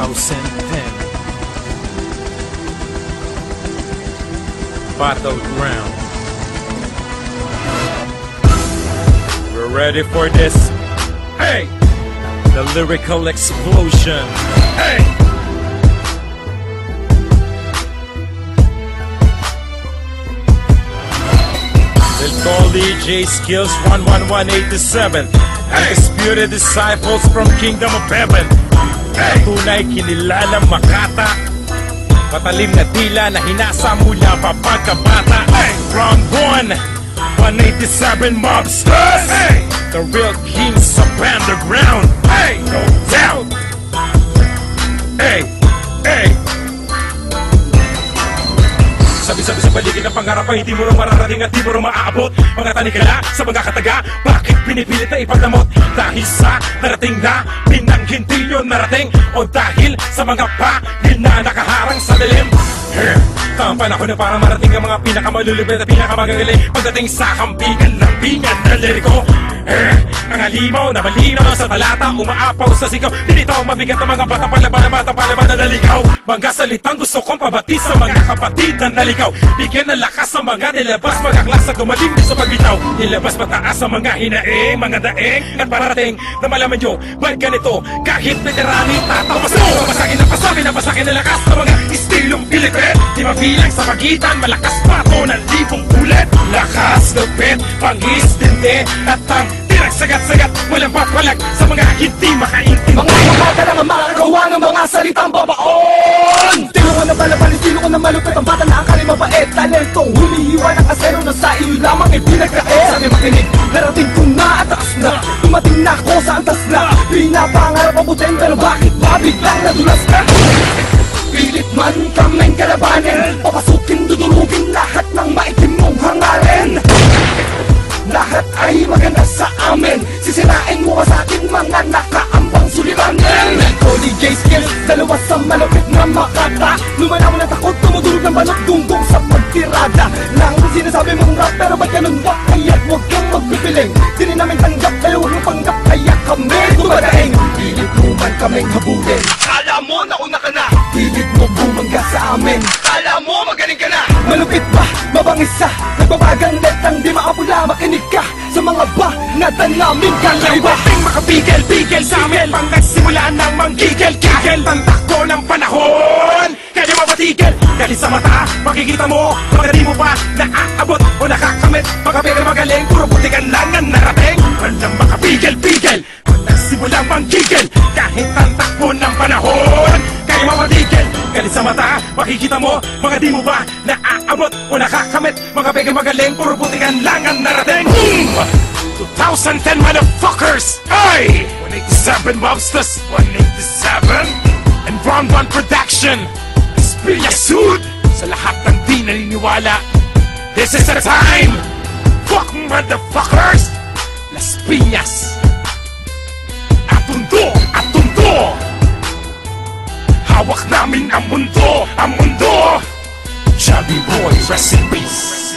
2010 Battleground. We're ready for this. Hey! The lyrical explosion. Hey! We'll call DJ Skills 11187, undisputed disciples from Kingdom of Heaven. Tunay kinilalang makata, patalim na dila na hinasa mula pa pagkabata. Round 1, 187 mobsters. The real kings of underground. No doubt. Sabi-sabi sa paligid ng pangarap ay hindi mo rin mararating at di mo rin maaabot. Mga tanikala sa mga kataga, bakit pinipilit na ipagdamot? Dahil sa narating na pinanghinti yun narating, o dahil sa mga pahil na nakaharang sa dilim? Ang panahon na para marating ang mga pinakamalulubid at pinakamagagaling pagdating sa kampigan ng bingan na liriko. Ang halimaw na malinaw sa talata, umaapaw sa sigaw. Dinito mabigat ang mga bata palaban na naligaw. Mga salitang gusto kong pabati sa mga kapatid na naligaw. Bigyan ng lakas sa mga nilabas, mga klasa gumaling din sa pagbitaw. Nilabas mataas sa mga hinaing, mga daeng at parating na malaman nyo, ba't ganito? Kahit veterani, tatawasin mo. Napasakin na lakas ng mga istilong Pilipin. Di mabilang sa pagitan, malakas pato ng libong ulit. Lakas, lupit, pangis, dinde at ang tirang sagat-sagat, walang papalag sa mga hindi makaintindi. Mga makata lang ang makagawa ng mga salitang babaon. Tulungan na balabalis, tulungan na malupit ang bata na ang kalimang mabait. Talentong humihiwa ng asero na sa iyo lamang ay pinagkaet. Sabi makinig, narating ko na at taas na, dumating na ako sa antas na. Pinapangarap ang butin pero bakit ba biglang nadulas ka? Pilit man kaming kalabanin, papasukin, dudurugin lahat ng maitim mong hangarin. Lahat ay maganda sa amin, sisirain mo sa akin mga nakaambang suliranin. Ko DJ Skills, dalawa sa malapit na makata. Lumana mo na takot, tumudurog ng balot dunggong sa pagtirada nang sinasabi mong rap, pero ba't ganun ba? Kaya't huwag kang magpipiling, di rin namin tanggap, kaya huwag mong panggap, kaya kami dumadaing. Pilit mo man kaming habulin, kala mo nauna ka na. Pilit mo bumangga sa amin, kala mo magaling ka na. Malupit ba? Mabangis sa nagbabagang letang di maapula. Makinig ka sa mga banata namin kalaiba. Ting makapigil-pigil sa amin, pang nagsimula ng manggigil-gigil. Tantak ko ng panahon, kaya mabatigil. Dahil sa mata, makikita mo, mga di mo pa naaabot o nakakamit. Magkapigil magaling, puro putikan lang ang narating. Walang makapigil-pigil, pag nagsimula manggigil. Kahit tantak ko ng panahon, kaya mabatigil. Galit sa mata, makikita mo, mga di mo ba naaabot o nakakamit. Mga bigay magaling, puro butikan lang ang narating. 2010 motherfuckers! Ay! 187 mobsters, 187 and Round 1 Production. Espilla Sud sa lahat ng di naniniwala. This is the time! Fuck motherfuckers! Las Piñas! Atundo! Hawak namin ang mundo! Chubby Boy, rest in peace!